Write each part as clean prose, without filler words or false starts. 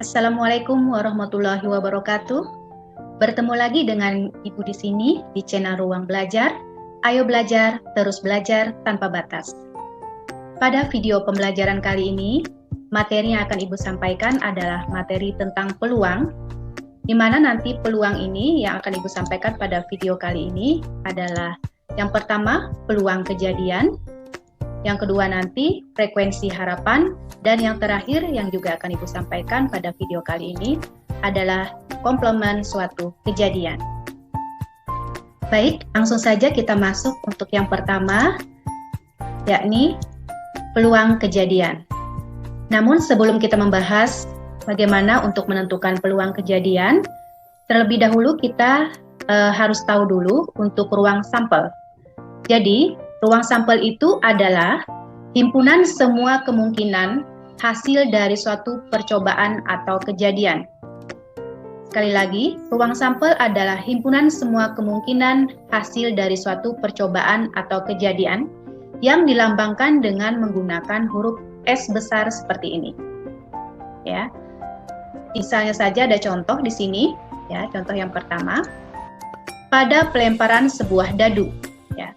Assalamualaikum warahmatullahi wabarakatuh. Bertemu lagi dengan Ibu di sini di channel Ruang Belajar. Ayo belajar, terus belajar tanpa batas. Pada video pembelajaran kali ini, materi yang akan Ibu sampaikan adalah materi tentang peluang, di mana nanti peluang ini yang akan Ibu sampaikan pada video kali ini adalah yang pertama, peluang kejadian, yang kedua nanti frekuensi harapan, dan yang terakhir yang juga akan Ibu sampaikan pada video kali ini adalah komplement suatu kejadian. Baik, langsung saja kita masuk untuk yang pertama, yakni peluang kejadian. Namun sebelum kita membahas bagaimana untuk menentukan peluang kejadian, terlebih dahulu kita harus tahu dulu untuk ruang sampel. Jadi, ruang sampel itu adalah himpunan semua kemungkinan hasil dari suatu percobaan atau kejadian. Sekali lagi, ruang sampel adalah himpunan semua kemungkinan hasil dari suatu percobaan atau kejadian yang dilambangkan dengan menggunakan huruf S besar seperti ini. Ya. Misalnya saja ada contoh di sini, ya, contoh yang pertama. Pada pelemparan sebuah dadu, ya.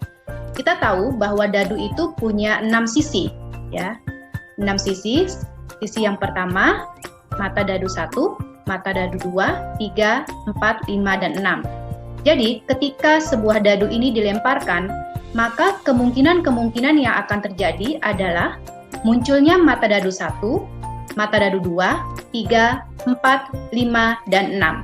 Kita tahu bahwa dadu itu punya 6 sisi, ya. 6 sisi. Sisi yang pertama, mata dadu 1, mata dadu 2, 3, 4, 5, dan 6. Jadi, ketika sebuah dadu ini dilemparkan, maka kemungkinan-kemungkinan yang akan terjadi adalah munculnya mata dadu 1, mata dadu 2, 3, 4, 5, dan 6.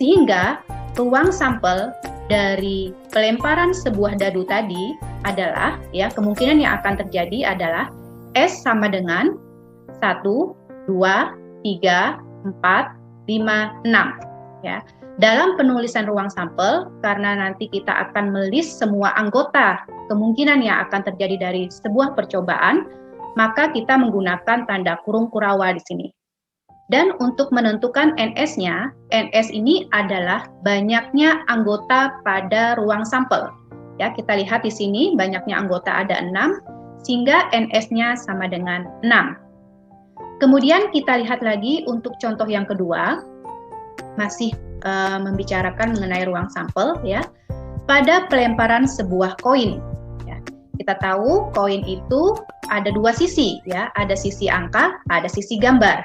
Sehingga ruang sampel dari pelemparan sebuah dadu tadi adalah, ya, kemungkinan yang akan terjadi adalah S sama dengan 1, 2, 3, 4, 5, 6. Ya. Dalam penulisan ruang sampel, karena nanti kita akan melis semua anggota kemungkinan yang akan terjadi dari sebuah percobaan, maka kita menggunakan tanda kurung Kurawa di sini. Dan untuk menentukan NS-nya, NS ini adalah banyaknya anggota pada ruang sampel. Ya, kita lihat di sini banyaknya anggota ada 6, sehingga NS-nya sama dengan 6. Kemudian kita lihat lagi untuk contoh yang kedua, masih membicarakan mengenai ruang sampel, ya. Pada pelemparan sebuah koin, ya. Kita tahu koin itu ada 2 sisi, ya, ada sisi angka, ada sisi gambar.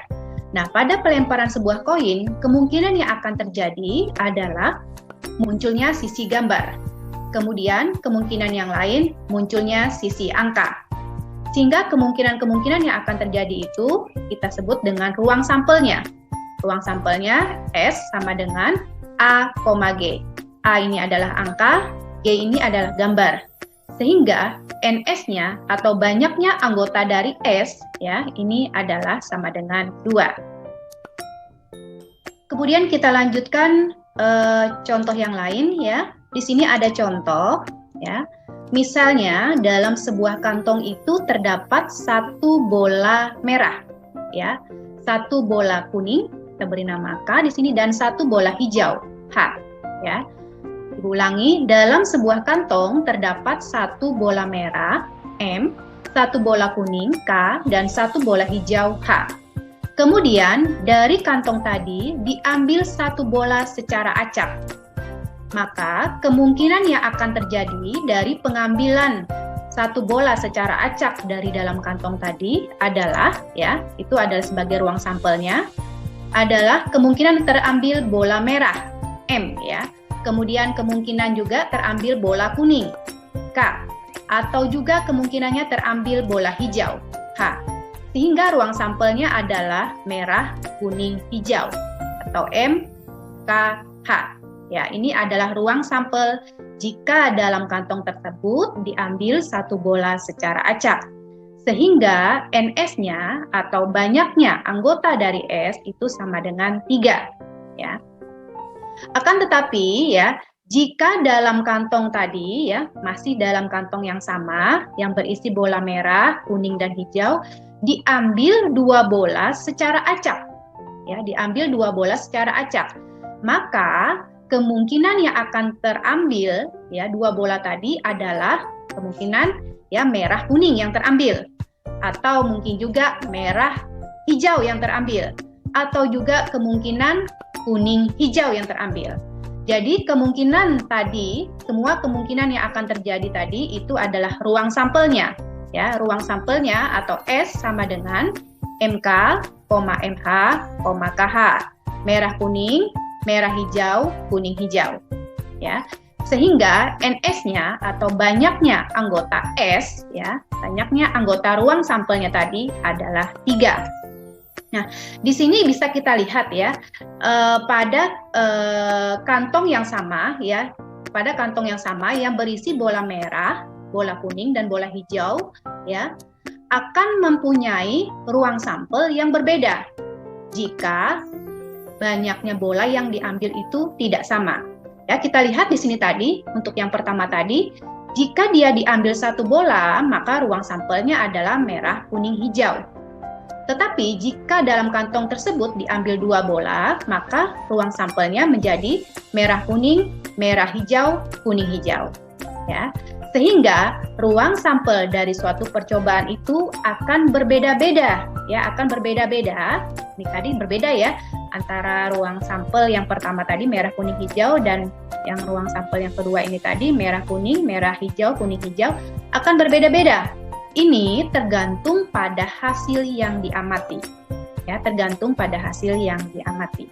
Nah, pada pelemparan sebuah koin, kemungkinan yang akan terjadi adalah munculnya sisi gambar. Kemudian, kemungkinan yang lain munculnya sisi angka. Sehingga kemungkinan-kemungkinan yang akan terjadi itu kita sebut dengan ruang sampelnya. Ruang sampelnya S sama dengan A, G. A ini adalah angka, G ini adalah gambar. Sehingga NS-nya atau banyaknya anggota dari S, ya, ini adalah sama dengan 2. Kemudian kita lanjutkan contoh yang lain, ya. Di sini ada contoh, ya. Misalnya dalam sebuah kantong itu terdapat 1 bola merah, ya. 1 bola kuning, kita beri nama K di sini, dan 1 bola hijau, H, ya. Ulangi, dalam sebuah kantong terdapat 1 bola merah, M, 1 bola kuning, K, dan 1 bola hijau, H. Kemudian, dari kantong tadi diambil 1 bola secara acak. Maka, kemungkinan yang akan terjadi dari pengambilan 1 bola secara acak dari dalam kantong tadi adalah, ya, itu adalah sebagai ruang sampelnya, adalah kemungkinan terambil bola merah, M, ya. Kemudian kemungkinan juga terambil bola kuning, K, atau juga kemungkinannya terambil bola hijau, H. Sehingga ruang sampelnya adalah merah, kuning, hijau, atau M, K, H. Ya, ini adalah ruang sampel jika dalam kantong tersebut diambil 1 bola secara acak. Sehingga NS-nya atau banyaknya anggota dari S itu sama dengan 3, ya. Akan tetapi, ya, jika dalam kantong tadi, ya, masih dalam kantong yang sama, yang berisi bola merah, kuning, dan hijau, diambil 2 bola secara acak, ya, diambil 2 bola secara acak, maka kemungkinan yang akan terambil, ya, 2 bola tadi adalah kemungkinan, ya, merah kuning yang terambil, atau mungkin juga merah hijau yang terambil. atau juga kemungkinan kuning hijau yang terambil. Jadi kemungkinan tadi, semua kemungkinan yang akan terjadi tadi itu adalah ruang sampelnya. Ya, ruang sampelnya atau S sama dengan MK, MH, KH. Merah kuning, merah hijau, kuning hijau. Ya. Sehingga NS-nya atau banyaknya anggota S, ya, banyaknya anggota ruang sampelnya tadi adalah 3. Nah, di sini bisa kita lihat ya, pada kantong yang sama ya, pada kantong yang sama yang berisi bola merah, bola kuning dan bola hijau ya, akan mempunyai ruang sampel yang berbeda jika banyaknya bola yang diambil itu tidak sama. Ya, kita lihat di sini tadi untuk yang pertama tadi, jika dia diambil 1 bola, maka ruang sampelnya adalah merah, kuning, hijau. Tetapi jika dalam kantong tersebut diambil 2 bola, maka ruang sampelnya menjadi merah kuning, merah hijau, kuning hijau. Ya. Sehingga ruang sampel dari suatu percobaan itu akan berbeda-beda, ya, akan berbeda-beda. Ini tadi berbeda ya antara ruang sampel yang pertama tadi merah kuning hijau dan yang ruang sampel yang kedua ini tadi merah kuning, merah hijau, kuning hijau akan berbeda-beda. Ini tergantung pada hasil yang diamati. Ya, tergantung pada hasil yang diamati.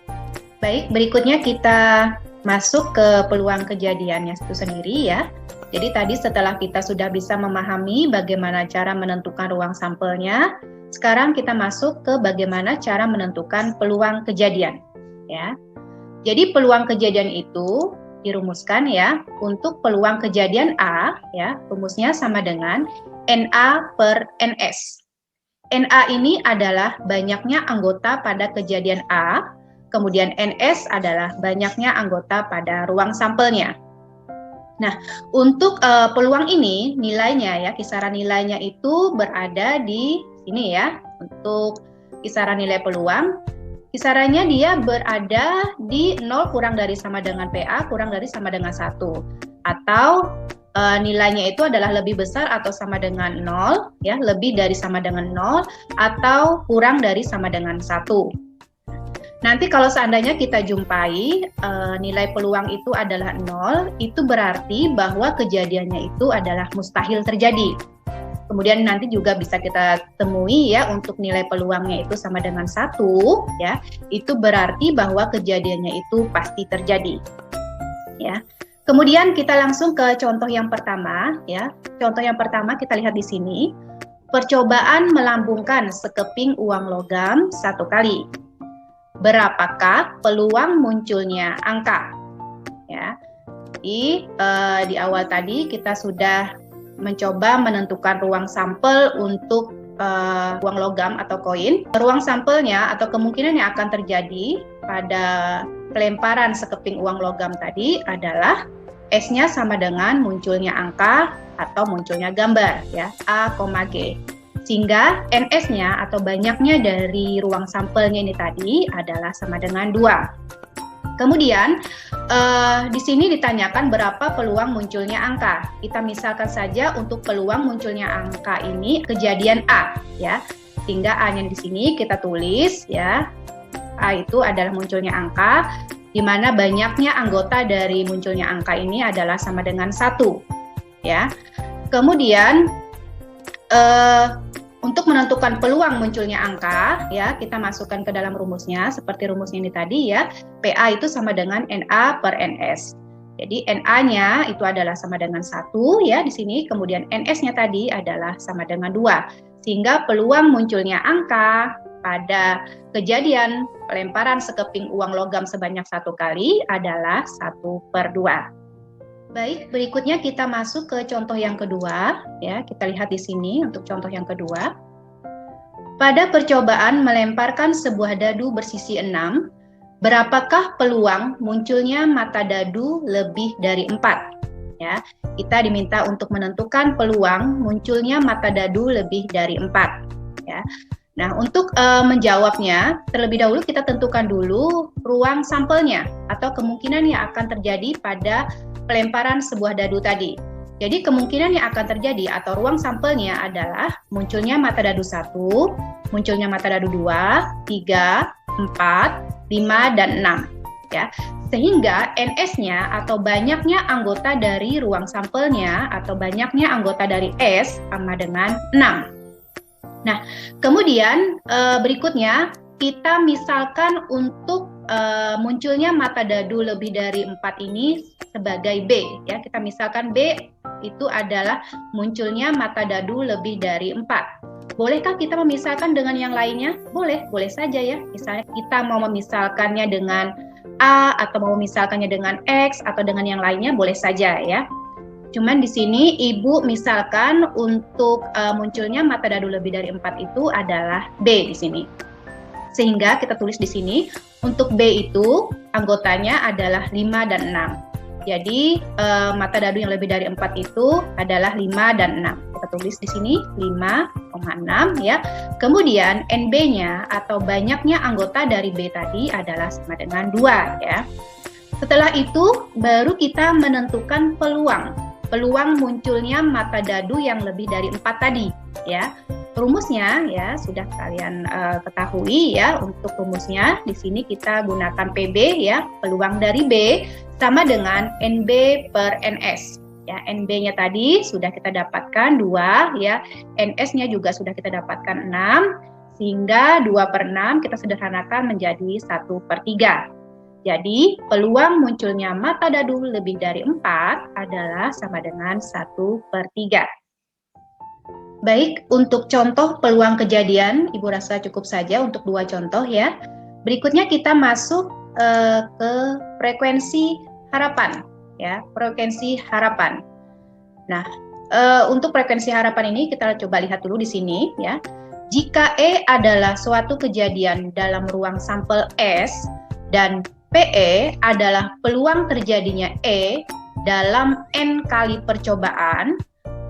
Baik, berikutnya kita masuk ke peluang kejadiannya itu sendiri ya. Jadi tadi setelah kita sudah bisa memahami bagaimana cara menentukan ruang sampelnya, sekarang kita masuk ke bagaimana cara menentukan peluang kejadian. Ya. Jadi peluang kejadian itu dirumuskan ya, untuk peluang kejadian A, ya, rumusnya sama dengan NA per NS. NA ini adalah banyaknya anggota pada kejadian A, kemudian NS adalah banyaknya anggota pada ruang sampelnya. Nah, untuk peluang ini nilainya ya, kisaran nilainya itu berada di sini ya. Untuk kisaran nilai peluang, kisarannya dia berada di 0 kurang dari sama dengan PA kurang dari sama dengan 1. Atau nilainya itu adalah lebih besar atau sama dengan 0, ya, lebih dari sama dengan 0, atau kurang dari sama dengan 1. Nanti kalau seandainya kita jumpai nilai peluang itu adalah 0, itu berarti bahwa kejadiannya itu adalah mustahil terjadi. Kemudian nanti juga bisa kita temui ya untuk nilai peluangnya itu sama dengan 1, ya, itu berarti bahwa kejadiannya itu pasti terjadi. Ya. Kemudian kita langsung ke contoh yang pertama, ya. Contoh yang pertama kita lihat di sini, percobaan melambungkan sekeping uang logam 1 kali. Berapakah peluang munculnya angka? Ya. Jadi di awal tadi kita sudah mencoba menentukan ruang sampel untuk uang logam atau koin. Ruang sampelnya atau kemungkinan yang akan terjadi pada pelemparan sekeping uang logam tadi adalah S-nya sama dengan munculnya angka atau munculnya gambar, ya, A, G. Sehingga NS-nya atau banyaknya dari ruang sampelnya ini tadi adalah sama dengan 2. Kemudian di sini ditanyakan berapa peluang munculnya angka. Kita misalkan saja untuk peluang munculnya angka ini kejadian A, ya. Sehingga A-nya di sini kita tulis, ya. A itu adalah munculnya angka, di mana banyaknya anggota dari munculnya angka ini adalah sama dengan 1, ya. Kemudian untuk menentukan peluang munculnya angka, ya, kita masukkan ke dalam rumusnya seperti rumusnya ini tadi ya. PA itu sama dengan NA per NS. Jadi NA-nya itu adalah sama dengan 1 ya di sini, kemudian NS-nya tadi adalah sama dengan 2. Sehingga peluang munculnya angka pada kejadian pelemparan sekeping uang logam sebanyak 1 kali adalah 1/2. Baik, berikutnya kita masuk ke contoh yang kedua, ya. Kita lihat di sini untuk contoh yang kedua. Pada percobaan melemparkan sebuah dadu bersisi 6, berapakah peluang munculnya mata dadu lebih dari 4? Ya, kita diminta untuk menentukan peluang munculnya mata dadu lebih dari 4. Ya. Nah, untuk menjawabnya, terlebih dahulu kita tentukan dulu ruang sampelnya atau kemungkinan yang akan terjadi pada pelemparan sebuah dadu tadi. Jadi kemungkinan yang akan terjadi atau ruang sampelnya adalah munculnya mata dadu 1, munculnya mata dadu 2, 3, 4, 5, dan 6. Ya. Sehingga NS-nya atau banyaknya anggota dari ruang sampelnya atau banyaknya anggota dari S sama dengan 6. Nah, kemudian berikutnya kita misalkan untuk munculnya mata dadu lebih dari 4 ini sebagai B. Ya, kita misalkan B itu adalah munculnya mata dadu lebih dari 4. Bolehkah kita memisahkan dengan yang lainnya? Boleh, boleh saja ya. Misalnya kita mau memisalkannya dengan A atau mau misalkannya dengan X atau dengan yang lainnya boleh saja ya. Cuman di sini Ibu misalkan untuk munculnya mata dadu lebih dari 4 itu adalah B di sini. Sehingga kita tulis di sini untuk B itu anggotanya adalah 5 dan 6. Jadi mata dadu yang lebih dari 4 itu adalah 5 dan 6. Kita tulis di sini 5,6 ya. Kemudian NB-nya atau banyaknya anggota dari B tadi adalah sama dengan 2 ya. Setelah itu baru kita menentukan peluang munculnya mata dadu yang lebih dari 4 tadi ya. Rumusnya ya sudah kalian ketahui ya. Untuk rumusnya di sini kita gunakan PB ya, peluang dari B sama dengan NB per NS. Ya, NB-nya tadi sudah kita dapatkan 2 ya. NS-nya juga sudah kita dapatkan 6 sehingga 2/6 kita sederhanakan menjadi 1/3. Jadi, peluang munculnya mata dadu lebih dari 4 adalah sama dengan 1/3. Baik, untuk contoh peluang kejadian, Ibu rasa cukup saja untuk 2 contoh ya. Berikutnya kita masuk ke frekuensi harapan ya, frekuensi harapan. Nah, untuk frekuensi harapan ini kita coba lihat dulu di sini ya. Jika E adalah suatu kejadian dalam ruang sampel S dan PE adalah peluang terjadinya E dalam N kali percobaan,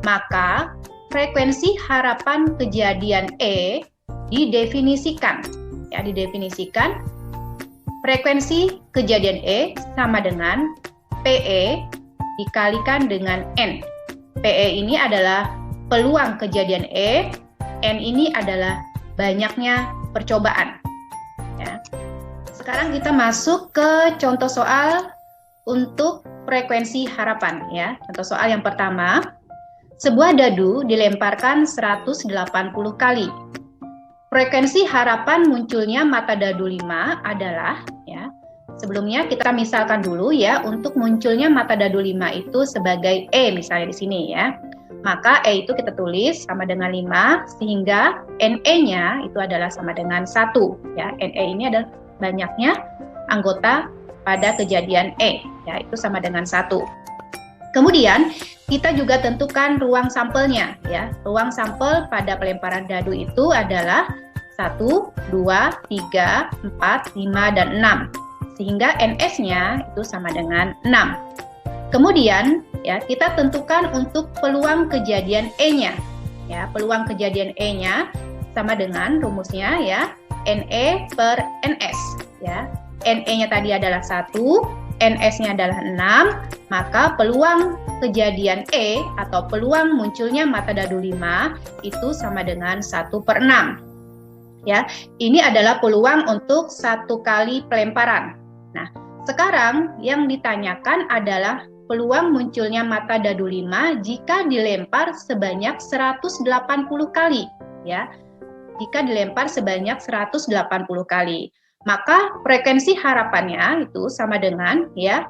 maka frekuensi harapan kejadian E didefinisikan. Ya, didefinisikan frekuensi kejadian E sama dengan PE dikalikan dengan N. PE ini adalah peluang kejadian E, N ini adalah banyaknya percobaan. Ya. Sekarang kita masuk ke contoh soal untuk frekuensi harapan ya. Contoh soal yang pertama, sebuah dadu dilemparkan 180 kali. Frekuensi harapan munculnya mata dadu 5 adalah ya. Sebelumnya kita misalkan dulu ya, untuk munculnya mata dadu 5 itu sebagai E misalnya di sini ya. Maka E itu kita tulis sama dengan 5 sehingga NE-nya itu adalah sama dengan 1 ya. NE ini adalah banyaknya anggota pada kejadian E ya, itu sama dengan 1. Kemudian kita juga tentukan ruang sampelnya ya. Ruang sampel pada pelemparan dadu itu adalah 1, 2, 3, 4, 5, dan 6. Sehingga NS-nya itu sama dengan 6. Kemudian ya kita tentukan untuk peluang kejadian E-nya. Ya, peluang kejadian E-nya sama dengan rumusnya ya, NE per NS ya. NE-nya tadi adalah 1, NS-nya adalah 6, maka peluang kejadian E atau peluang munculnya mata dadu 5 itu sama dengan 1/6. Ya, ini adalah peluang untuk 1 kali pelemparan. Nah, sekarang yang ditanyakan adalah peluang munculnya mata dadu 5 jika dilempar sebanyak 180 kali, ya. Jika dilempar sebanyak 180 kali, maka frekuensi harapannya itu sama dengan ya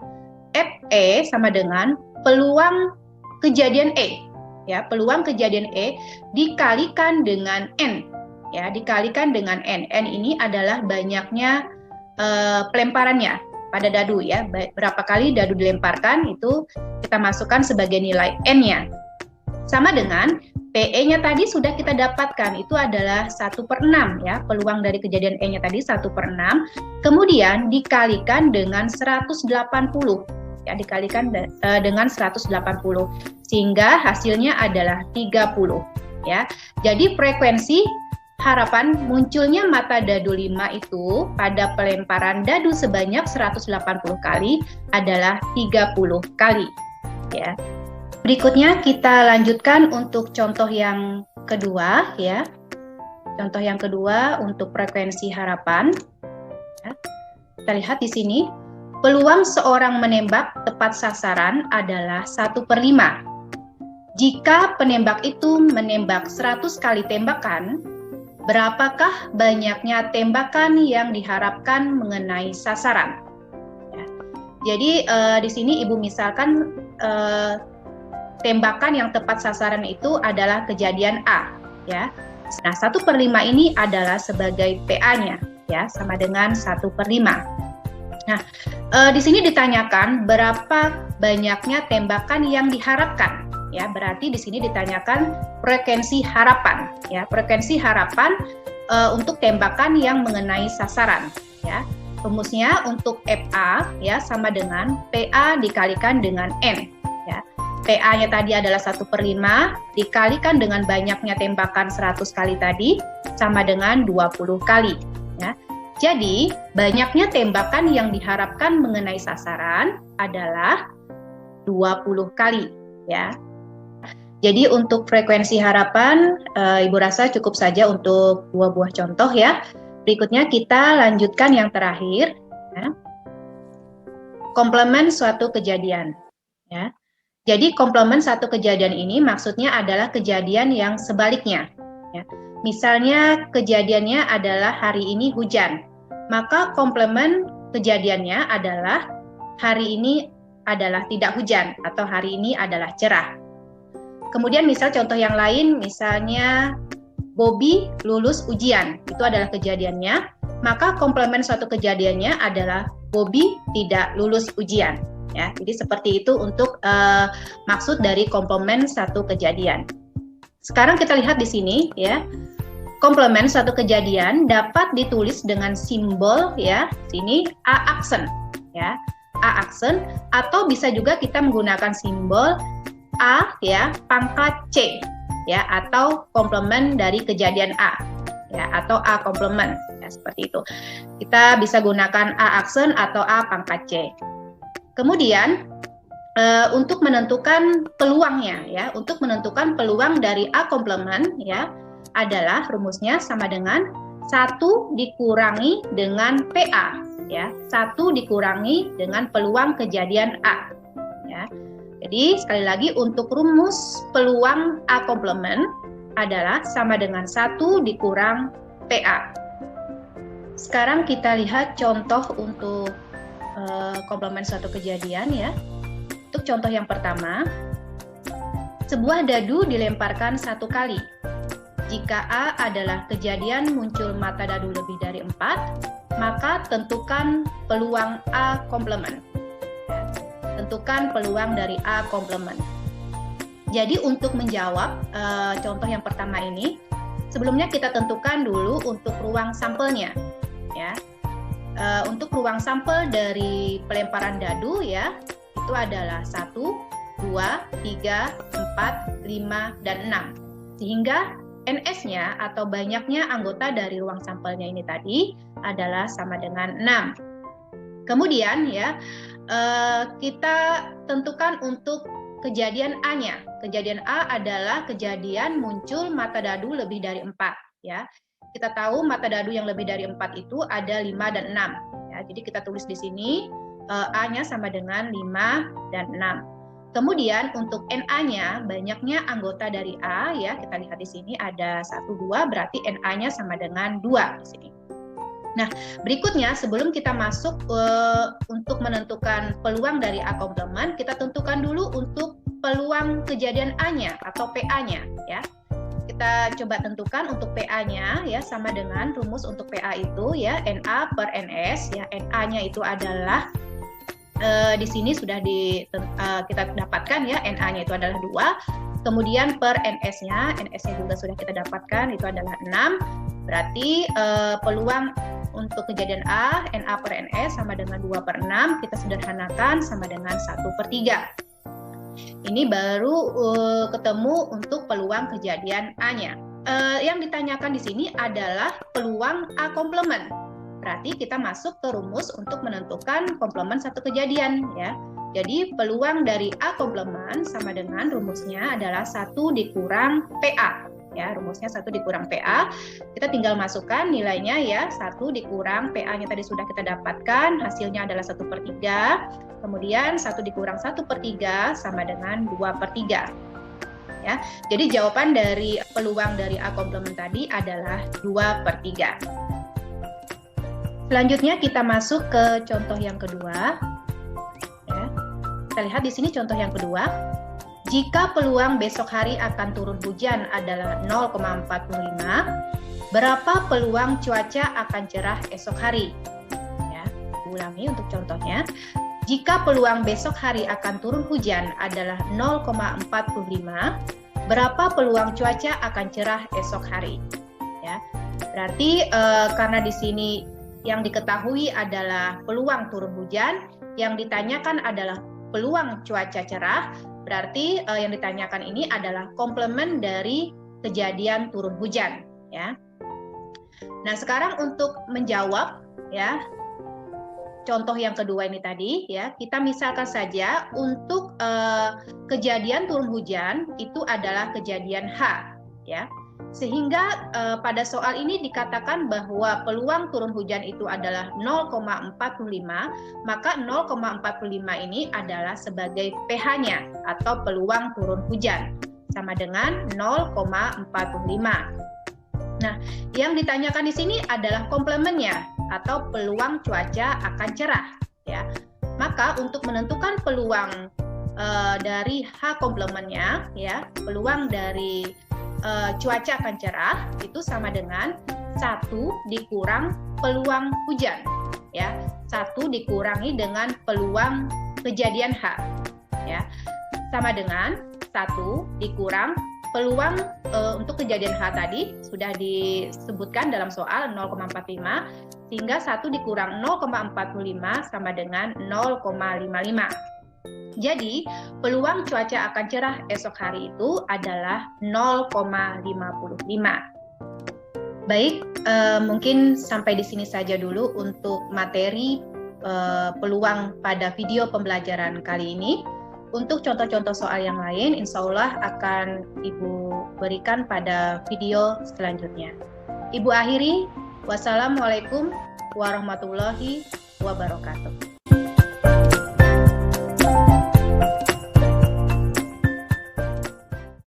FE sama dengan peluang kejadian E. Ya, peluang kejadian E dikalikan dengan N. Ya, dikalikan dengan N. N ini adalah banyaknya pelemparannya pada dadu ya. Berapa kali dadu dilemparkan itu kita masukkan sebagai nilai N-nya. Sama dengan PE-nya tadi sudah kita dapatkan, itu adalah 1/6 ya. Peluang dari kejadian E-nya tadi 1/6. Kemudian dikalikan dengan 180. Ya, dikalikan dengan 180 sehingga hasilnya adalah 30 ya. Jadi frekuensi harapan munculnya mata dadu 5 itu pada pelemparan dadu sebanyak 180 kali adalah 30 kali ya. Berikutnya kita lanjutkan untuk contoh yang kedua ya. Contoh yang kedua untuk frekuensi harapan. Ya. Kita lihat di sini, peluang seorang menembak tepat sasaran adalah 1/5. Jika penembak itu menembak 100 kali tembakan, berapakah banyaknya tembakan yang diharapkan mengenai sasaran? Ya. Jadi di sini Ibu misalkan tembakan yang tepat sasaran itu adalah kejadian A, ya. Nah, 1/5 ini adalah sebagai PA-nya, ya, sama dengan 1/5. Nah, di sini ditanyakan berapa banyaknya tembakan yang diharapkan. Ya, berarti di sini ditanyakan frekuensi harapan, ya, frekuensi harapan untuk tembakan yang mengenai sasaran, ya. Rumusnya untuk FA ya sama dengan PA dikalikan dengan N, ya. PA-nya tadi adalah 1/5 dikalikan dengan banyaknya tembakan 100 kali tadi sama dengan 20 kali, ya. Jadi, banyaknya tembakan yang diharapkan mengenai sasaran adalah 20 kali, ya. Jadi untuk frekuensi harapan, Ibu rasa cukup saja untuk 2 buah contoh ya. Berikutnya kita lanjutkan yang terakhir, ya. Komplement suatu kejadian, ya. Jadi komplement satu kejadian ini maksudnya adalah kejadian yang sebaliknya, ya. Misalnya kejadiannya adalah hari ini hujan, maka komplement kejadiannya adalah hari ini adalah tidak hujan atau hari ini adalah cerah. Kemudian misal contoh yang lain, misalnya Bobby lulus ujian, itu adalah kejadiannya, maka komplement suatu kejadiannya adalah Bobby tidak lulus ujian. Ya, jadi seperti itu untuk maksud dari komplement satu kejadian. Sekarang kita lihat di sini, ya, komplement suatu kejadian dapat ditulis dengan simbol, ya, sini A aksen, ya, A aksen, atau bisa juga kita menggunakan simbol A ya pangkat C ya atau komplement dari kejadian A ya atau A komplement ya seperti itu. Kita bisa gunakan A aksen atau A pangkat C. Kemudian untuk menentukan peluangnya ya, untuk menentukan peluang dari A komplement ya adalah rumusnya sama dengan 1 dikurangi dengan PA ya, 1 dikurangi dengan peluang kejadian A ya. Jadi sekali lagi untuk rumus peluang A komplement adalah sama dengan 1 dikurang PA. Sekarang kita lihat contoh untuk komplement suatu kejadian ya. Untuk contoh yang pertama, sebuah dadu dilemparkan 1 kali. Jika A adalah kejadian muncul mata dadu lebih dari 4, maka tentukan peluang A komplement. Tentukan peluang dari A komplement. Jadi untuk menjawab contoh yang pertama ini, sebelumnya kita tentukan dulu untuk ruang sampelnya, ya. Untuk ruang sampel dari pelemparan dadu ya, itu adalah 1, 2, 3, 4, 5, dan 6. Sehingga NS-nya atau banyaknya anggota dari ruang sampelnya ini tadi adalah sama dengan 6. Kemudian ya, kita tentukan untuk kejadian A-nya. Kejadian A adalah kejadian muncul mata dadu lebih dari 4 ya. Kita tahu mata dadu yang lebih dari 4 itu ada 5 dan 6 ya. Jadi kita tulis di sini A-nya sama dengan 5 dan 6. Kemudian untuk NA-nya banyaknya anggota dari A ya. Kita lihat di sini ada 1 2 berarti NA-nya sama dengan 2 di sini. Nah, berikutnya sebelum kita masuk untuk menentukan peluang dari A komplement, kita tentukan dulu untuk peluang kejadian A-nya atau PA-nya ya. Kita coba tentukan untuk PA-nya ya sama dengan rumus untuk PA itu ya NA per NS ya. NA-nya itu adalah di sini sudah kita dapatkan ya, NA-nya itu adalah 2. Kemudian per NS-nya, NS-nya juga sudah kita dapatkan itu adalah 6. Berarti peluang untuk kejadian A, NA per NS sama dengan 2/6, kita sederhanakan sama dengan 1/3. Ini baru ketemu untuk peluang kejadian A-nya. Yang ditanyakan di sini adalah peluang A komplement. Berarti kita masuk ke rumus untuk menentukan komplement satu kejadian ya. Jadi peluang dari A komplement sama dengan rumusnya adalah 1 dikurang PA Ya, rumusnya 1 dikurang PA. Kita tinggal masukkan nilainya ya, 1 dikurang PA-nya tadi sudah kita dapatkan, hasilnya adalah 1/3. Kemudian 1 dikurang 1/3 sama dengan 2/3. Ya, jadi jawaban dari peluang dari A komplement tadi adalah 2/3. Selanjutnya kita masuk ke contoh yang kedua. Ya, kita lihat di sini contoh yang kedua. Jika peluang besok hari akan turun hujan adalah 0,45, berapa peluang cuaca akan cerah esok hari? Ya, ulangi untuk contohnya. Jika peluang besok hari akan turun hujan adalah 0,45, berapa peluang cuaca akan cerah esok hari? Ya, berarti karena di sini yang diketahui adalah peluang turun hujan, yang ditanyakan adalah peluang cuaca cerah, berarti yang ditanyakan ini adalah komplement dari kejadian turun hujan, ya. Nah, sekarang untuk menjawab ya contoh yang kedua ini tadi ya, kita misalkan saja untuk kejadian turun hujan itu adalah kejadian H, ya. Sehingga pada soal ini dikatakan bahwa peluang turun hujan itu adalah 0,45, maka 0,45 ini adalah sebagai pH-nya atau peluang turun hujan, sama dengan 0,45. Nah, yang ditanyakan di sini adalah komplemennya atau peluang cuaca akan cerah, ya. Maka untuk menentukan peluang dari H komplemennya, ya, peluang dari cuaca akan cerah itu sama dengan 1 dikurang peluang hujan, ya. 1 dikurangi dengan peluang kejadian H, ya, sama dengan 1 dikurang peluang untuk kejadian H tadi sudah disebutkan dalam soal 0,45, sehingga 1 dikurang 0,45 sama dengan 0,55. Jadi, peluang cuaca akan cerah esok hari itu adalah 0,55. Baik, mungkin sampai di sini saja dulu untuk materi peluang pada video pembelajaran kali ini. Untuk contoh-contoh soal yang lain, insya Allah akan Ibu berikan pada video selanjutnya. Ibu akhiri, wassalamualaikum warahmatullahi wabarakatuh.